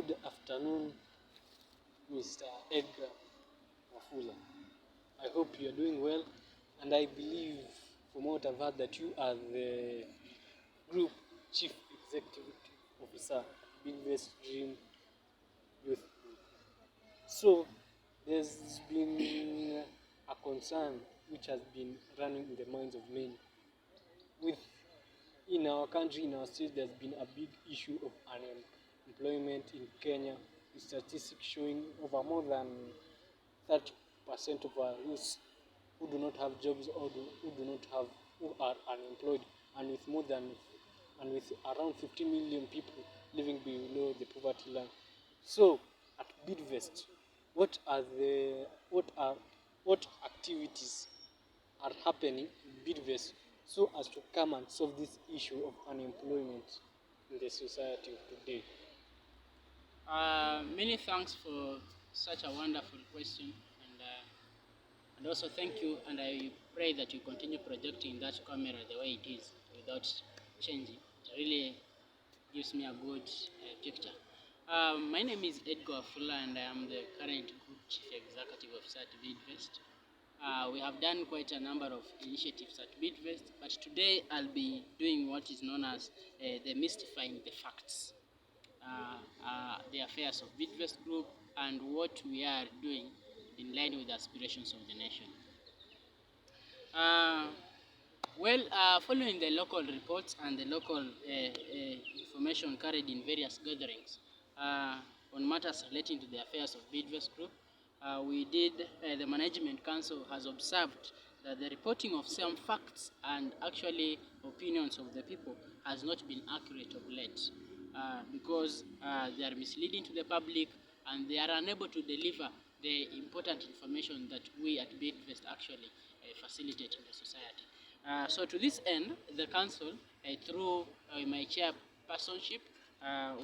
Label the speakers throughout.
Speaker 1: Good afternoon, Mr. Edgar Wafula. I hope you are doing well, and I believe from what I've heard that you are the Group Chief Executive Officer, Bidvest Dream Youth Group. So, there's been a concern which has been running in the minds of many. In our country, in our state, there's been a big issue of unemployment in Kenya, with statistics showing over more than 30% of our youth who do not have jobs or who are unemployed, and with around 50 million people living below the poverty line. So, at Bidvest, what activities are happening in Bidvest so as to come and solve this issue of unemployment in the society of today?
Speaker 2: Many thanks for such a wonderful question, and also thank you, and I pray that you continue projecting that camera the way it is without changing. It really gives me a good picture. My name is Edgar Fuller, and I am the current Group Chief Executive Officer at Bidvest. We have done quite a number of initiatives at Bidvest, but today I'll be doing what is known as Demistifying the facts, the affairs of Bidvest Group, and what we are doing in line with the aspirations of the nation. Following the local reports and the local information carried in various gatherings on matters relating to the affairs of Bidvest Group, the Management Council has observed that the reporting of some facts and actually opinions of the people has not been accurate of late, because they are misleading to the public and they are unable to deliver the important information that we at Bidvest actually facilitate in the society. So to this end, the council, through my chairpersonship,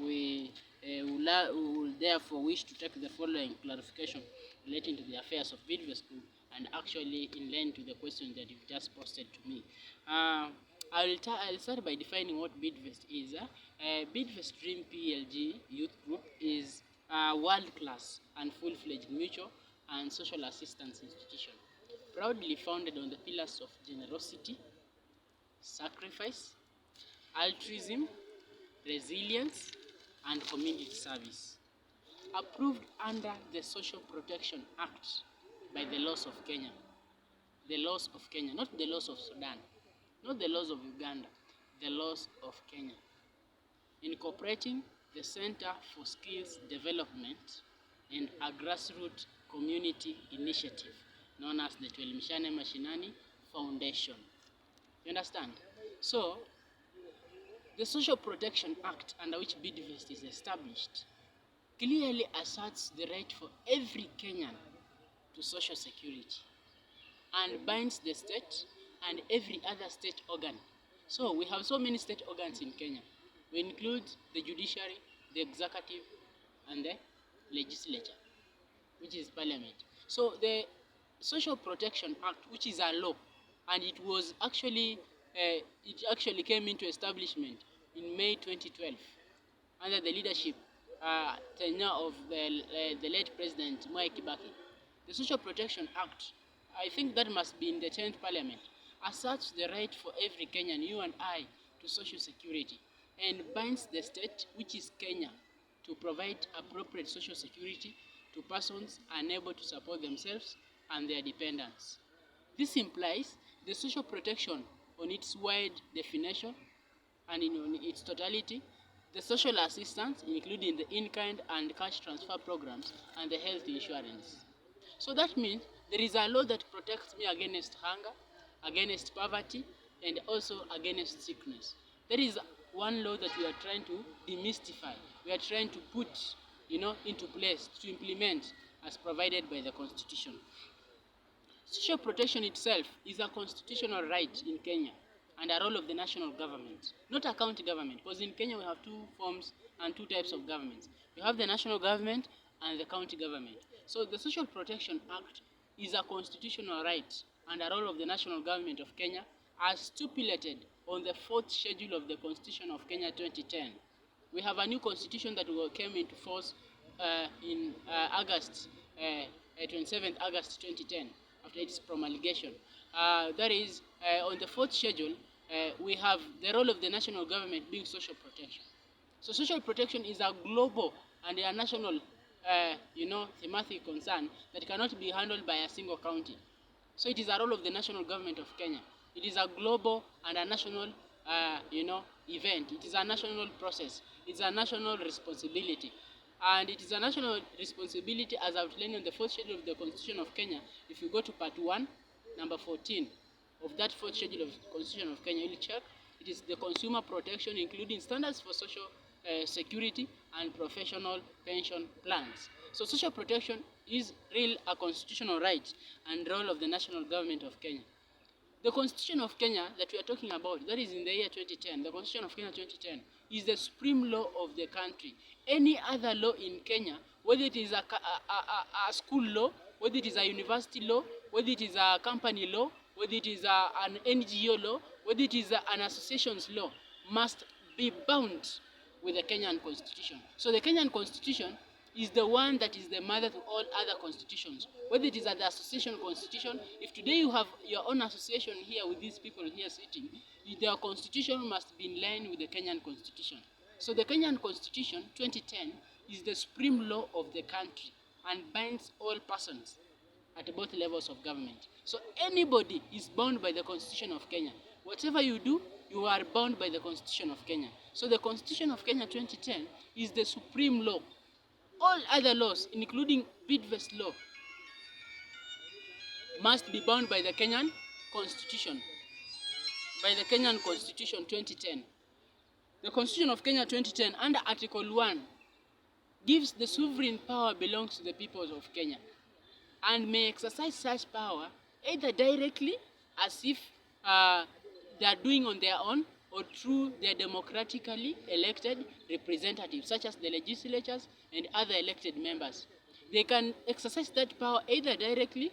Speaker 2: we will therefore wish to take the following clarification relating to the affairs of Bidvest Group, and actually in line to the question that you've just posted to me. I'll start by defining what Bidvest is. Bidvest Dream PLG Youth Group is a world-class and full-fledged mutual and social assistance institution, proudly founded on the pillars of generosity, sacrifice, altruism, resilience, and community service. Approved under the Social Protection Act by the laws of Kenya. The laws of Kenya, not the laws of Sudan, not the laws of Uganda, the laws of Kenya. Incorporating the Center for Skills Development and a grassroots community initiative known as the Tuelimishane Mashinani Foundation. You understand? So, the Social Protection Act under which Bidvest is established clearly asserts the right for every Kenyan to social security and binds the state and every other state organ. So we have so many state organs in Kenya. We include the judiciary, the executive, and the legislature, which is parliament. So the Social Protection Act, which is a law, and it actually came into establishment in May 2012 under the leadership tenure of the late President Mwai Kibaki. The Social Protection Act, I think that must be in the 10th Parliament, asserts the right for every Kenyan, you and I, to social security, and binds the state, which is Kenya, to provide appropriate social security to persons unable to support themselves and their dependents. This implies the social protection on its wide definition and in its totality, the social assistance, including the in-kind and cash transfer programs, and the health insurance. So that means there is a law that protects me against hunger, against poverty, and also against sickness. There is one law that we are trying to demystify. We are trying to put, into place, to implement as provided by the Constitution. Social protection itself is a constitutional right in Kenya and a role of the national government, not a county government, because in Kenya we have two forms and two types of governments. We have the national government and the county government. So the Social Protection Act is a constitutional right and a role of the national government of Kenya as stipulated on the 4th schedule of the Constitution of Kenya 2010. We have a new constitution that came into force in August, 27th August 2010, after its promulgation. That is, on the fourth schedule, we have the role of the national government being social protection. So social protection is a global and a national, thematic concern that cannot be handled by a single county. So it is a role of the national government of Kenya. It is a global and a national, event. It is a national process. It's a national responsibility. And it is a national responsibility as outlined in the fourth schedule of the Constitution of Kenya. If you go to part 1, number 14 of that fourth schedule of the Constitution of Kenya, you'll check. It is the consumer protection, including standards for social security and professional pension plans. So social protection is real a constitutional right and role of the national government of Kenya. The Constitution of Kenya that we are talking about, that is in the year 2010, the Constitution of Kenya 2010, is the supreme law of the country. Any other law in Kenya, whether it is a school law, whether it is a university law, whether it is a company law, whether it is an NGO law, whether it is an association's law, must be bound with the Kenyan Constitution. So the Kenyan Constitution is the one that is the mother to all other constitutions. Whether it is the association constitution, if today you have your own association here with these people here sitting, their constitution must be in line with the Kenyan Constitution. So the Kenyan Constitution 2010 is the supreme law of the country and binds all persons at both levels of government. So anybody is bound by the Constitution of Kenya. Whatever you do, you are bound by the Constitution of Kenya. So the Constitution of Kenya 2010 is the supreme law. All other laws, including Bidvest law, must be bound by the Kenyan Constitution. By the Kenyan Constitution 2010. The Constitution of Kenya 2010, under Article 1, gives the sovereign power belongs to the people of Kenya and may exercise such power either directly, as if they are doing on their own, or through their democratically elected representatives, such as the legislatures and other elected members. They can exercise that power either directly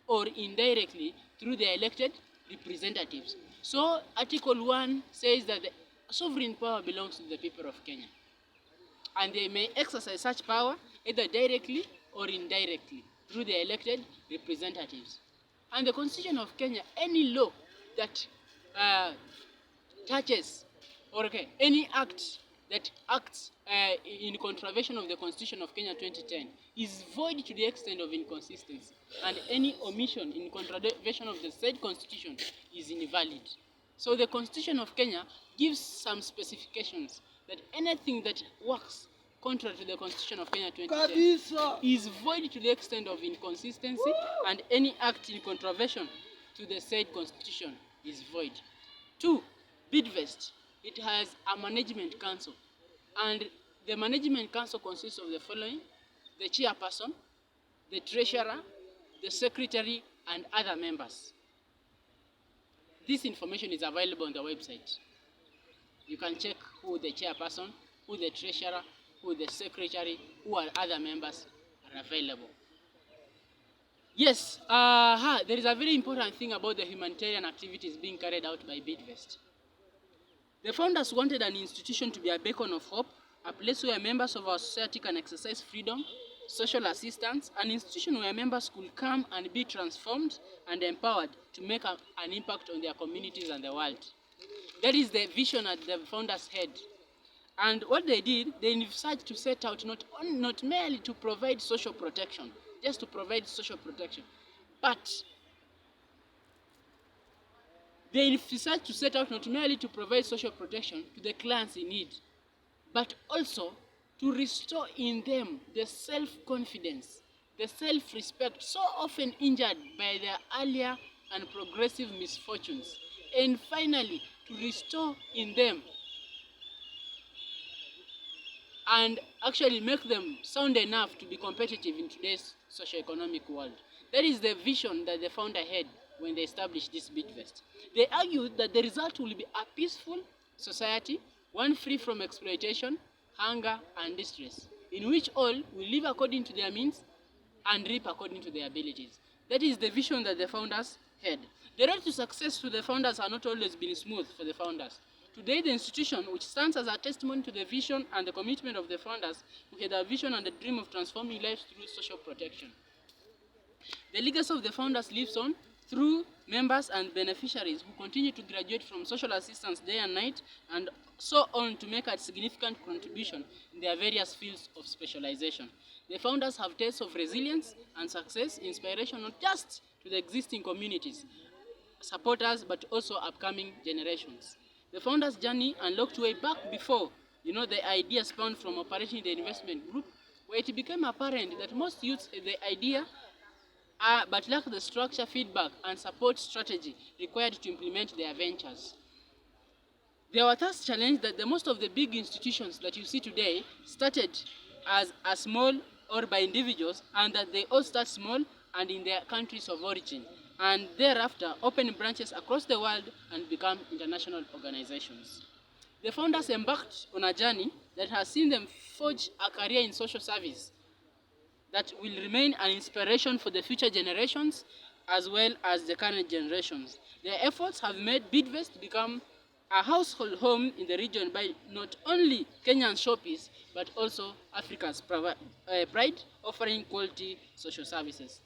Speaker 2: or indirectly through their elected representatives. So Article 1 says that the sovereign power belongs to the people of Kenya, and they may exercise such power either directly or indirectly through their elected representatives. And the Constitution of Kenya, any law that touches, or any act that acts in contravention of the Constitution of Kenya 2010 is void to the extent of inconsistency, and any omission in contravention of the said Constitution is invalid. So the Constitution of Kenya gives some specifications that anything that works contrary to the Constitution of Kenya 2010 is void to the extent of inconsistency, and any act in contravention to the said Constitution is void. 2. Bidvest. It has a management council, and the management council consists of the following: the chairperson, the treasurer, the secretary, and other members. This information is available on the website. You can check who the chairperson, who the treasurer, who the secretary, who are other members are available. Yes, there is a very important thing about the humanitarian activities being carried out by Bidvest. The founders wanted an institution to be a beacon of hope, a place where members of our society can exercise freedom, social assistance, an institution where members could come and be transformed and empowered to make an impact on their communities and the world. That is the vision at the founders' head. And what they did, they decided to set out not merely to provide social protection, just to provide social protection, but they decided to set out not merely to provide social protection to the clients in need, but also to restore in them the self-confidence, the self-respect so often injured by their earlier and progressive misfortunes, and finally to restore in them and actually make them sound enough to be competitive in today's socio-economic world. That is the vision that the founder had when they established this Bidvest. They argued that the result will be a peaceful society, one free from exploitation, hunger, and distress, in which all will live according to their means and reap according to their abilities. That is the vision that the founders had. The road to success to the founders has not always been smooth for the founders. Today, the institution, which stands as a testimony to the vision and the commitment of the founders, who had a vision and a dream of transforming lives through social protection. The legacy of the founders lives on through members and beneficiaries who continue to graduate from social assistance day and night and so on to make a significant contribution in their various fields of specialization. The founders have tales of resilience and success, inspiration not just to the existing communities, supporters, but also upcoming generations. The founders' journey unlocked way back before, the idea spawned from operating the investment group, where it became apparent that most youths had the idea but lack the structure, feedback, and support strategy required to implement their ventures. They were thus challenged that the most of the big institutions that you see today started as a small or by individuals, and that they all start small and in their countries of origin, and thereafter open branches across the world and become international organizations. The founders embarked on a journey that has seen them forge a career in social service that will remain an inspiration for the future generations as well as the current generations. Their efforts have made Bidvest become a household home in the region by not only Kenyan shoppies but also Africa's pride, offering quality social services.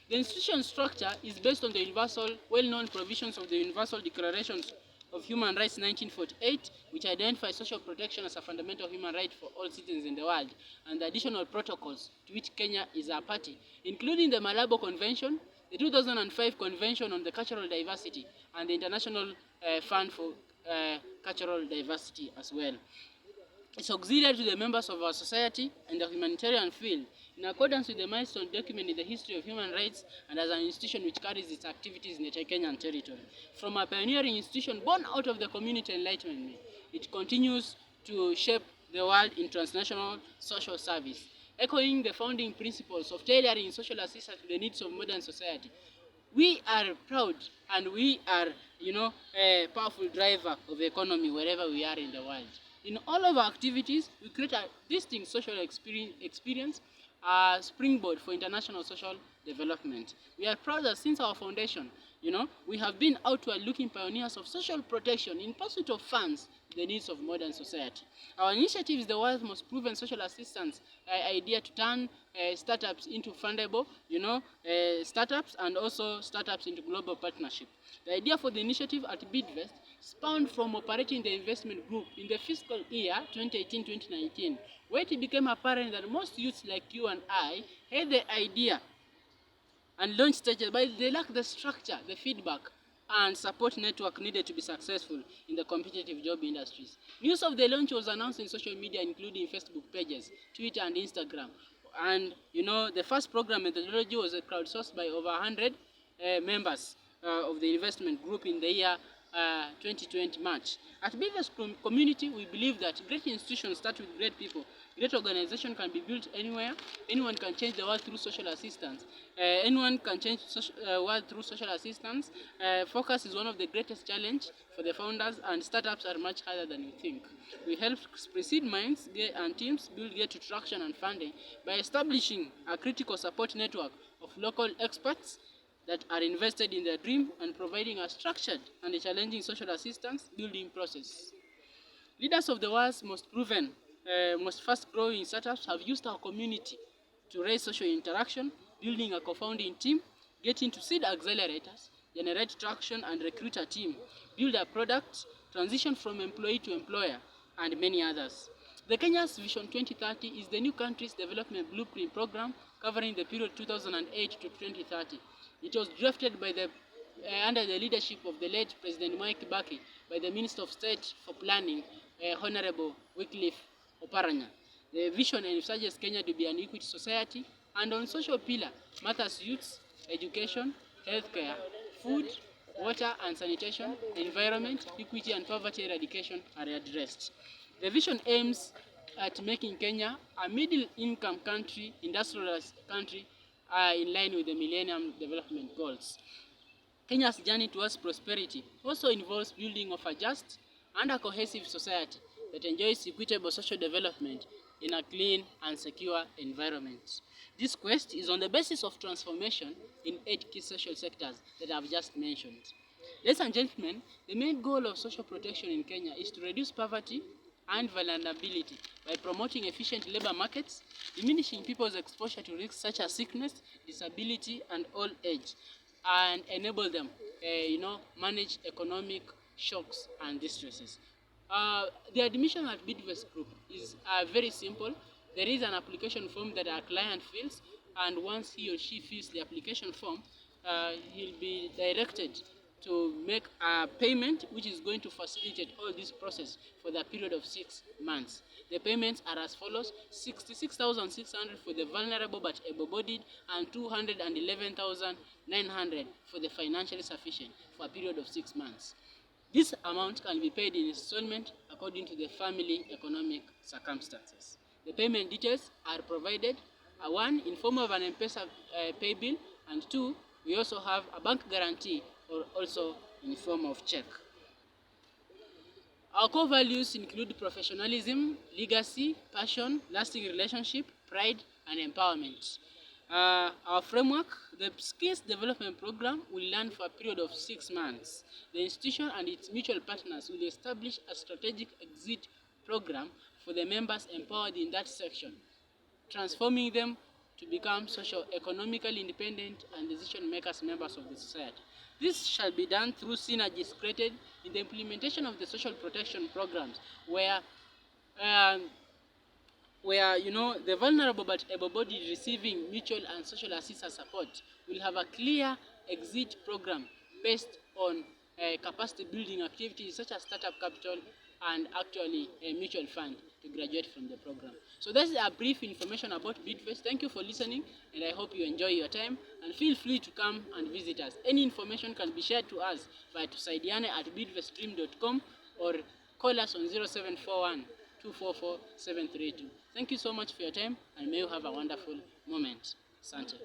Speaker 2: The institution structure is based on the universal, well-known provisions of the Universal Declarations of Human Rights 1948, which identifies social protection as a fundamental human right for all citizens in the world, and the additional protocols to which Kenya is a party, including the Malabo Convention, the 2005 Convention on the Cultural Diversity, and the International Fund for Cultural Diversity as well. It's auxiliary to the members of our society in the humanitarian field, in accordance with the milestone document in the history of human rights, and as an institution which carries its activities in the Kenyan territory. From a pioneering institution born out of the community enlightenment, it continues to shape the world in transnational social service, echoing the founding principles of tailoring social assistance to the needs of modern society. We are proud and we are, a powerful driver of the economy wherever we are in the world. In all of our activities, we create a distinct social experience, a springboard for international social development. We are proud that since our foundation, we have been outward-looking pioneers of social protection in pursuit of funds to the needs of modern society. Our initiative is the world's most proven social assistance idea to turn startups into fundable, startups, and also startups into global partnership. The idea for the initiative at Bidvest spawned from operating the investment group in the fiscal year 2018-2019, where it became apparent that most youths like you and I had the idea and launch stages, but they lack the structure, the feedback, and support network needed to be successful in the competitive job industries. News of the launch was announced in social media, including Facebook pages, Twitter, and Instagram. And, the first program methodology was crowdsourced by over 100 members of the investment group in the year 2020 March. At Bidvest community, we believe that great institutions start with great people. Great organization can be built anywhere. Anyone can change the world through social assistance. Anyone can change the world through social assistance. Focus is one of the greatest challenges for the founders, and startups are much higher than you think. We help precede minds and teams build get to traction and funding by establishing a critical support network of local experts that are invested in their dream and providing a structured and a challenging social assistance building process. Leaders of the world's most proven, most fast-growing startups have used our community to raise social interaction, building a co-founding team, get into seed accelerators, generate traction and recruit a team, build a product, transition from employee to employer, and many others. The Kenya's Vision 2030 is the new country's development blueprint program covering the period 2008 to 2030. It was drafted by under the leadership of the late President Mwai Kibaki by the Minister of State for Planning, Honorable Wycliffe Oparanya. The vision envisages Kenya to be an equity society, and on social pillar matters youths, education, healthcare, food, water and sanitation, environment, equity and poverty eradication are addressed. The vision aims at making Kenya a middle-income country, industrialized country, in line with the Millennium Development Goals. Kenya's journey towards prosperity also involves building of a just and a cohesive society that enjoys equitable social development in a clean and secure environment. This quest is on the basis of transformation in 8 key social sectors that I've just mentioned. Ladies and gentlemen, the main goal of social protection in Kenya is to reduce poverty and vulnerability by promoting efficient labor markets, diminishing people's exposure to risks such as sickness, disability, and old age, and enable them, manage economic shocks and distresses. The admission at Bidvest Group is very simple. There is an application form that our client fills, and once he or she fills the application form, he'll be directed to make a payment which is going to facilitate all this process for the period of 6 months. The payments are as follows: 66,600 for the vulnerable but able-bodied, and 211,900 for the financially sufficient for a period of 6 months. This amount can be paid in installment according to the family economic circumstances. The payment details are provided, one, in form of an M-Pesa pay bill, and two, we also have a bank guarantee, or also in form of check. Our core values include professionalism, legacy, passion, lasting relationship, pride, and empowerment. Our framework: the skills development program will run for a period of 6 months. The institution and its mutual partners will establish a strategic exit program for the members empowered in that section, transforming them to become socio-economically independent and decision-makers members of the society. This shall be done through synergies created in the implementation of the social protection programs, where the vulnerable but able-bodied receiving mutual and social assistance support will have a clear exit program based on capacity building activities such as startup capital and actually a mutual fund to graduate from the program. So that's a brief information about Bidvest. Thank you for listening, and I hope you enjoy your time, and feel free to come and visit us. Any information can be shared to us via tusaidiane@bidveststream.com or call us on 0741 244 732. Thank you so much for your time, and may you have a wonderful moment. Asante.